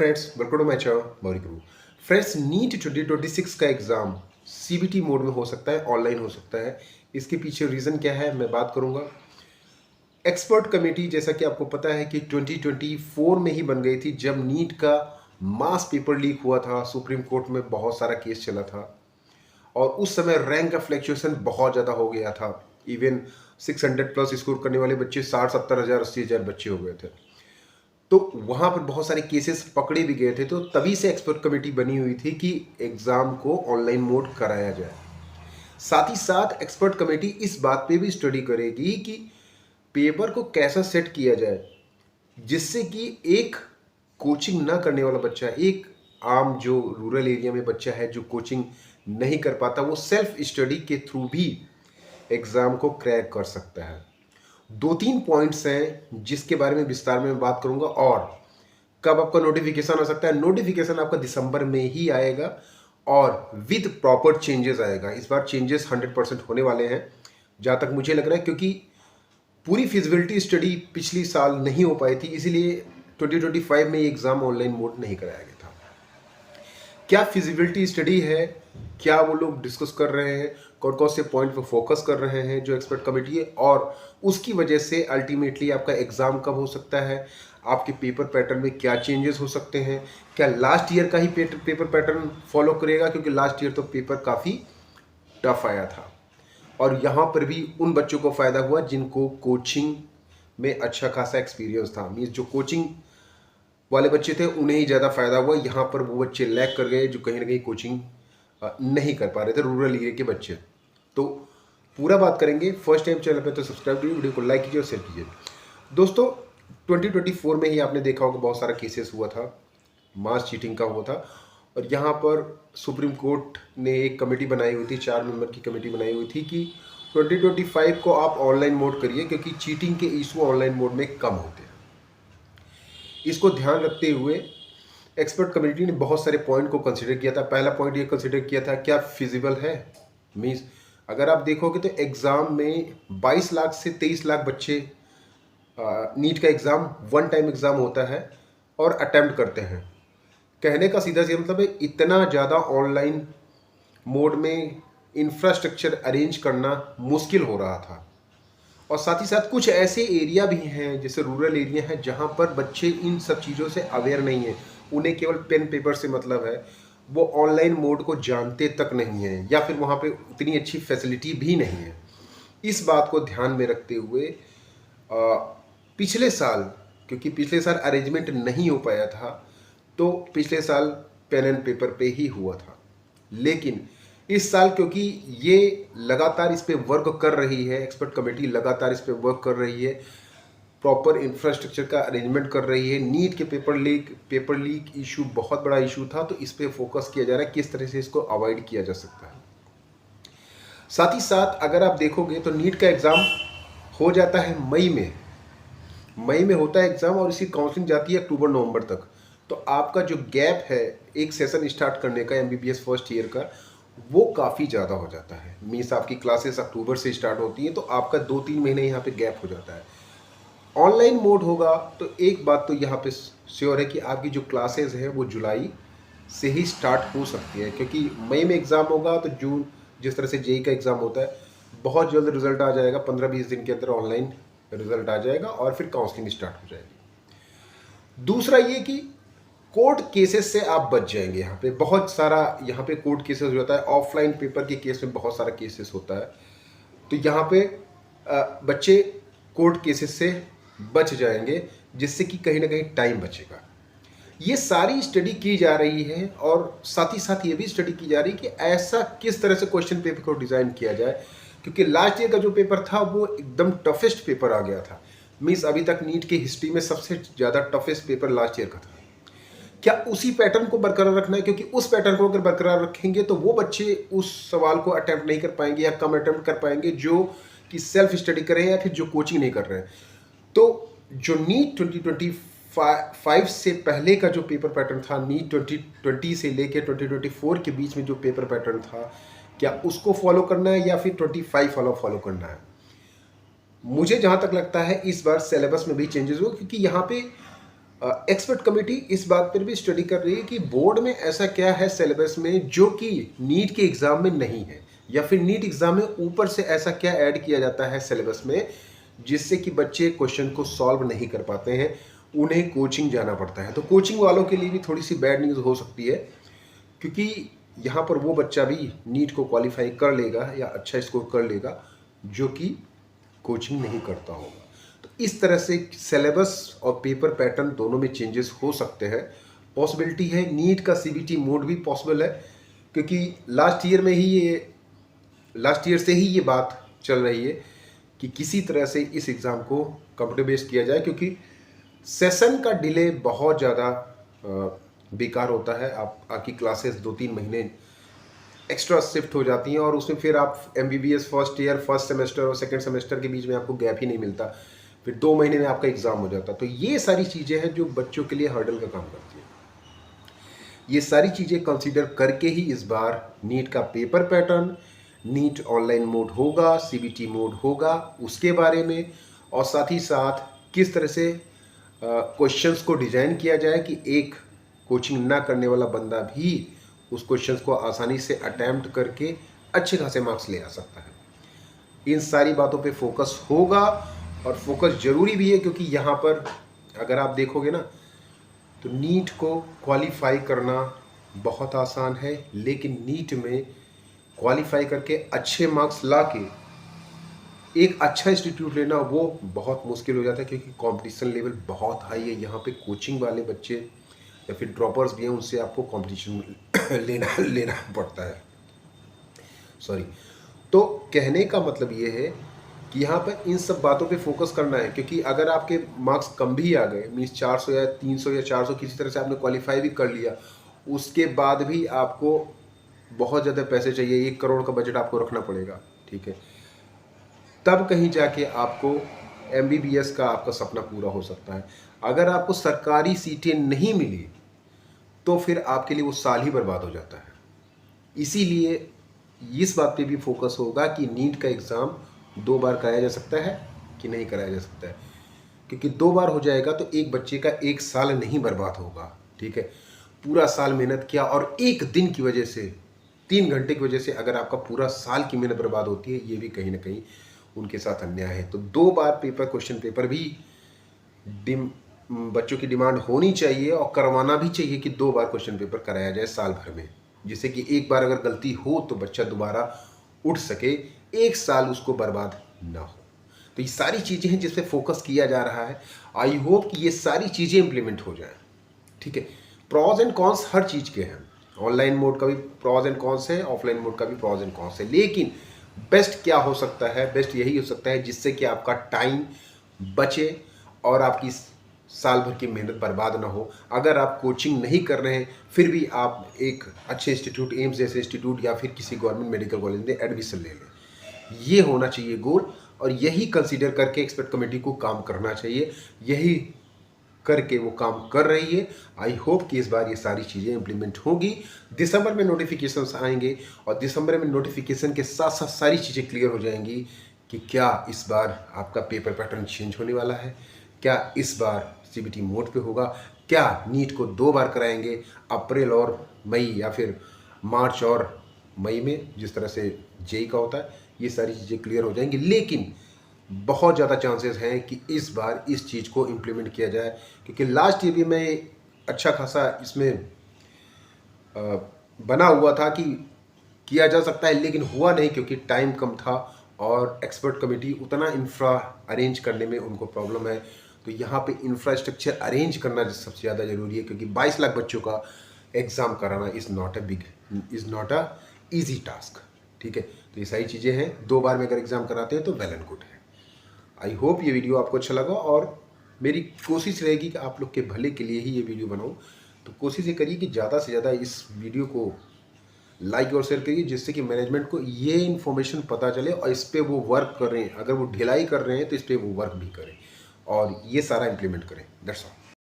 Friends, welcome to my channel Mauri Guru. Friends, NEET 2026 का exam CBT mode में हो सकता है, ऑनलाइन हो सकता है। इसके पीछे रीज़न क्या है मैं बात करूंगा। एक्सपर्ट कमेटी, जैसा कि आपको पता है कि 2024 में ही बन गई थी, जब नीट का मास पेपर लीक हुआ था। सुप्रीम कोर्ट में बहुत सारा केस चला था और उस समय रैंक का फ्लक्चुएशन बहुत ज़्यादा हो गया था। इवन 600 प्लस स्कोर करने वाले बच्चे 60-70 हज़ार 80 हज़ार बच्चे हो गए थे। तो वहाँ पर बहुत सारे केसेस पकड़े भी गए थे। तो तभी से एक्सपर्ट कमेटी बनी हुई थी कि एग्ज़ाम को ऑनलाइन मोड कराया जाए। साथ ही साथ एक्सपर्ट कमेटी इस बात पे भी स्टडी करेगी कि पेपर को कैसा सेट किया जाए जिससे कि एक कोचिंग ना करने वाला बच्चा, एक आम जो रूरल एरिया में बच्चा है जो कोचिंग नहीं कर पाता, वो सेल्फ स्टडी के थ्रू भी एग्ज़ाम को क्रैक कर सकता है। 2-3 पॉइंट्स हैं जिसके बारे में विस्तार में मैं बात करूंगा। और कब आपका नोटिफिकेशन आ सकता है? नोटिफिकेशन आपका दिसंबर में ही आएगा और विद प्रॉपर चेंजेस आएगा। इस बार चेंजेस 100% होने वाले हैं जहाँ तक मुझे लग रहा है, क्योंकि पूरी फिजिबिलिटी स्टडी पिछली साल नहीं हो पाई थी, इसीलिए 2025 में ये एग्ज़ाम ऑनलाइन मोड नहीं कराया गया था। क्या फिजिबिलिटी स्टडी है, क्या वो लोग डिस्कस कर रहे हैं, कौन कौन से पॉइंट पर फोकस कर रहे हैं जो एक्सपर्ट कमेटी है, और उसकी वजह से अल्टीमेटली आपका एग्ज़ाम कब हो सकता है, आपके पेपर पैटर्न में क्या चेंजेस हो सकते हैं, क्या लास्ट ईयर का ही पेपर पैटर्न फॉलो करेगा, क्योंकि लास्ट ईयर तो पेपर काफ़ी टफ आया था। और यहाँ पर भी उन बच्चों को फ़ायदा हुआ जिनको कोचिंग में अच्छा खासा एक्सपीरियंस था। मीन्स जो कोचिंग वाले बच्चे थे उन्हें ही ज़्यादा फ़ायदा हुआ। यहाँ पर वो बच्चे लैग कर गए जो कहीं ना कहीं कोचिंग नहीं कर पा रहे थे, रूरल एरिया के बच्चे। तो पूरा बात करेंगे। फर्स्ट टाइम चैनल पे तो सब्सक्राइब कीजिए, वीडियो को लाइक कीजिए और शेयर कीजिए। दोस्तों, 2024 में ही आपने देखा होगा बहुत सारा केसेस हुआ था, मास चीटिंग का हुआ था। और यहाँ पर सुप्रीम कोर्ट ने एक कमेटी बनाई हुई थी, 4 मेंबर की कमेटी बनाई हुई थी कि 2025 को आप ऑनलाइन मोड करिए, क्योंकि चीटिंग के इशू ऑनलाइन मोड में कम होते हैं। इसको ध्यान रखते हुए एक्सपर्ट कमेटी ने बहुत सारे पॉइंट को कंसिडर किया था। पहला पॉइंट ये कंसिडर किया था, क्या फिजिबल है। मीन्स अगर आप देखोगे तो एग्ज़ाम में 22 लाख से 23 लाख बच्चे नीट का एग्ज़ाम वन टाइम एग्ज़ाम होता है और अटेम्प्ट करते हैं। कहने का सीधा सी मतलब है, इतना ज़्यादा ऑनलाइन मोड में इंफ्रास्ट्रक्चर अरेंज करना मुश्किल हो रहा था। और साथ ही साथ कुछ ऐसे एरिया भी हैं, जैसे रूरल एरिया है, जहाँ पर बच्चे इन सब चीज़ों से अवेयर नहीं है। उन्हें केवल पेन पेपर से मतलब है, वो ऑनलाइन मोड को जानते तक नहीं है, या फिर वहाँ पे उतनी अच्छी फैसिलिटी भी नहीं है। इस बात को ध्यान में रखते हुए पिछले साल, क्योंकि पिछले साल अरेंजमेंट नहीं हो पाया था, तो पिछले साल पेन एंड पेपर पे ही हुआ था। लेकिन इस साल क्योंकि ये लगातार इस पे वर्क कर रही है, एक्सपर्ट कमेटी लगातार इस पे वर्क कर रही है, प्रॉपर इंफ्रास्ट्रक्चर का अरेंजमेंट कर रही है। नीट के पेपर लीक इशू बहुत बड़ा इशू था, तो इस पे फोकस किया जा रहा है किस तरह से इसको अवॉइड किया जा सकता है। साथ ही साथ अगर आप देखोगे तो नीट का एग्ज़ाम हो जाता है मई में होता है एग्ज़ाम, और इसकी काउंसलिंग जाती है अक्टूबर नवंबर तक। तो आपका जो गैप है एक सेशन स्टार्ट करने का एमबीबीएस फर्स्ट ईयर का, वो काफ़ी ज़्यादा हो जाता है। मीन्स आपकी क्लासेस अक्टूबर से स्टार्ट होती हैं, तो आपका 2-3 महीने यहाँ पे गैप हो जाता है। ऑनलाइन मोड होगा तो एक बात तो यहाँ पे श्योर है कि आपकी जो क्लासेस है वो जुलाई से ही स्टार्ट हो सकती है, क्योंकि मई में एग्ज़ाम होगा तो जून, जिस तरह से जेई का एग्ज़ाम होता है, बहुत जल्द रिजल्ट आ जाएगा। 15-20 दिन के अंदर ऑनलाइन रिजल्ट आ जाएगा और फिर काउंसलिंग स्टार्ट हो जाएगी। दूसरा ये कि कोर्ट केसेस से आप बच जाएंगे। यहाँ पे बहुत सारा यहाँ पे कोर्ट केसेस हो जाता है, ऑफलाइन पेपर के केस में बहुत सारा केसेस होता है, तो यहाँ पे बच्चे कोर्ट केसेस से बच जाएंगे, जिससे कि कहीं ना कहीं टाइम बचेगा। ये सारी स्टडी की जा रही है, और साथ ही साथ ये भी स्टडी की जा रही है कि ऐसा किस तरह से क्वेश्चन पेपर को डिज़ाइन किया जाए, क्योंकि लास्ट ईयर का जो पेपर था वो एकदम टफेस्ट पेपर आ गया था। मीन्स अभी तक नीट की हिस्ट्री में सबसे ज़्यादा टफेस्ट पेपर लास्ट ईयर का था। क्या उसी पैटर्न को बरकरार रखना है? क्योंकि उस पैटर्न को अगर बरकरार रखेंगे तो वो बच्चे उस सवाल को अटेम्प्ट नहीं कर पाएंगे, या कम अटेम्प्ट कर पाएंगे जो कि सेल्फ स्टडी कर रहे हैं या फिर जो कोचिंग नहीं कर रहे हैं। तो जो नीट 2025 से पहले का जो पेपर पैटर्न था, नीट 2020 से लेकर 2024 के बीच में जो पेपर पैटर्न था, क्या उसको फॉलो करना है या फिर 25 वाला फॉलो करना है? मुझे जहाँ तक लगता है इस बार सिलेबस में भी चेंजेस हुआ, क्योंकि यहाँ पे एक्सपर्ट कमेटी इस बात पर भी स्टडी कर रही है कि बोर्ड में ऐसा क्या है सिलेबस में जो कि नीट के एग्ज़ाम में नहीं है, या फिर नीट एग्ज़ाम में ऊपर से ऐसा क्या ऐड किया जाता है सिलेबस में जिससे कि बच्चे क्वेश्चन को सॉल्व नहीं कर पाते हैं, उन्हें कोचिंग जाना पड़ता है। तो कोचिंग वालों के लिए भी थोड़ी सी बैड न्यूज़ हो सकती है, क्योंकि यहाँ पर वो बच्चा भी नीट को क्वालिफाई कर लेगा या अच्छा स्कोर कर लेगा जो कि कोचिंग नहीं करता होगा। तो इस तरह से सिलेबस और पेपर पैटर्न दोनों में चेंजेस हो सकते हैं। पॉसिबिलिटी है नीट का सीबीटी मोड भी पॉसिबल है, क्योंकि लास्ट ईयर से ही ये बात चल रही है कि किसी तरह से इस एग्ज़ाम को कंप्यूटर बेस्ड किया जाए, क्योंकि सेशन का डिले बहुत ज़्यादा बेकार होता है। आपकी क्लासेस 2-3 महीने एक्स्ट्रा शिफ्ट हो जाती हैं और उसमें फिर आप MBBS first year first semester और सेकंड सेमेस्टर के बीच में आपको गैप ही नहीं मिलता, फिर 2 महीने में आपका एग्ज़ाम हो जाता। तो ये सारी चीज़ें हैं जो बच्चों के लिए हर्डल का काम करती है। ये सारी चीज़ें कंसीडर करके ही इस बार नीट का paper pattern, NEET online mode होगा, सीबीटी मोड होगा, उसके बारे में, और साथ ही साथ किस तरह से क्वेश्चंस को डिज़ाइन किया जाए कि एक कोचिंग ना करने वाला बंदा भी उस क्वेश्चंस को आसानी से अटैम्प्ट करके अच्छे खासे मार्क्स ले आ सकता है। इन सारी बातों पे फोकस होगा, और फोकस ज़रूरी भी है, क्योंकि यहाँ पर अगर आप देखोगे ना तो नीट को क्वालिफाई करना बहुत आसान है, लेकिन नीट में क्वालिफाई करके अच्छे मार्क्स ला के एक अच्छा इंस्टीट्यूट लेना वो बहुत मुश्किल हो जाता है, क्योंकि कंपटीशन लेवल बहुत हाई है। यहाँ पे कोचिंग वाले बच्चे या फिर ड्रॉपर्स भी हैं, उनसे आपको कंपटीशन लेना पड़ता है। सॉरी। तो कहने का मतलब ये है कि यहाँ पर इन सब बातों पे फोकस करना है, क्योंकि अगर आपके मार्क्स कम भी आ गए, मीन्स 400 या 300 या 400 किसी तरह से आपने क्वालिफाई भी कर लिया, उसके बाद भी आपको बहुत ज़्यादा पैसे चाहिए, 1 करोड़ का बजट आपको रखना पड़ेगा, ठीक है। तब कहीं जाके आपको एमबीबीएस का आपका सपना पूरा हो सकता है। अगर आपको सरकारी सीटें नहीं मिली तो फिर आपके लिए वो साल ही बर्बाद हो जाता है। इसीलिए इस बात पे भी फोकस होगा कि नीट का एग्ज़ाम 2 बार कराया जा सकता है कि नहीं कराया जा सकता है, क्योंकि 2 बार हो जाएगा तो एक बच्चे का 1 साल नहीं बर्बाद होगा, ठीक है। पूरा साल मेहनत किया और एक दिन की वजह से, 3 घंटे की वजह से अगर आपका पूरा साल की मेहनत बर्बाद होती है, ये भी कहीं ना कहीं उनके साथ अन्याय है। तो 2 बार क्वेश्चन पेपर भी बच्चों की डिमांड होनी चाहिए, और करवाना भी चाहिए कि 2 बार क्वेश्चन पेपर कराया जाए साल भर में, जिससे कि एक बार अगर गलती हो तो बच्चा दोबारा उठ सके, 1 साल उसको बर्बाद ना हो। तो ये सारी चीज़ें हैं जिस पे फोकस किया जा रहा है। आई होप कि ये सारी चीज़ें इंप्लीमेंट हो जाएं, ठीक है। प्रॉज एंड कॉन्स हर चीज़ के हैं, ऑनलाइन मोड का भी प्रॉज एंड कॉन्स है, ऑफलाइन मोड का भी प्रॉज एंड कॉन्स है, लेकिन बेस्ट क्या हो सकता है? बेस्ट यही हो सकता है जिससे कि आपका टाइम बचे और आपकी साल भर की मेहनत बर्बाद ना हो। अगर आप कोचिंग नहीं कर रहे हैं फिर भी आप एक अच्छे इंस्टीट्यूट, एम्स जैसे इंस्टीट्यूट या फिर किसी गवर्नमेंट मेडिकल कॉलेज में एडमिशन ले लें, ये होना चाहिए गोल, और यही कंसीडर करके एक्सपर्ट कमेटी को काम करना चाहिए। यही करके वो काम कर रही है। आई होप कि इस बार ये सारी चीज़ें इंप्लीमेंट होगी। दिसंबर में नोटिफिकेशंस आएंगे, और दिसंबर में नोटिफिकेशन के साथ साथ सारी चीज़ें क्लियर हो जाएंगी कि क्या इस बार आपका पेपर पैटर्न चेंज होने वाला है, क्या इस बार सीबीटी मोड पे होगा, क्या नीट को 2 बार कराएंगे, अप्रैल और मई, या फिर मार्च और मई में जिस तरह से जेई का होता है। ये सारी चीज़ें क्लियर हो जाएंगी, लेकिन बहुत ज़्यादा चांसेस हैं कि इस बार इस चीज़ को इम्प्लीमेंट किया जाए, क्योंकि लास्ट ईयर भी मैं अच्छा खासा इसमें बना हुआ था कि किया जा सकता है, लेकिन हुआ नहीं क्योंकि टाइम कम था और एक्सपर्ट कमेटी उतना इंफ्रा अरेंज करने में उनको प्रॉब्लम है। तो यहाँ पे इंफ्रास्ट्रक्चर अरेंज करना सबसे ज़्यादा ज़रूरी है, क्योंकि 22 लाख बच्चों का एग्ज़ाम कराना is not a easy task, ठीक है। तो ये सारी चीज़ें हैं, 2 बार में अगर एग्ज़ाम कराते हैं तो वेल एंड गुड है। आई होप ये वीडियो आपको अच्छा लगा, और मेरी कोशिश रहेगी कि आप लोग के भले के लिए ही ये वीडियो बनाऊँ। तो कोशिश ये करिए कि ज़्यादा से ज़्यादा इस वीडियो को लाइक और शेयर करिए, जिससे कि मैनेजमेंट को ये इन्फॉर्मेशन पता चले और इस पर वो वर्क करें। अगर वो ढिलाई कर रहे हैं तो इस पर वो वर्क भी करें और ये सारा इम्प्लीमेंट करें। That's all.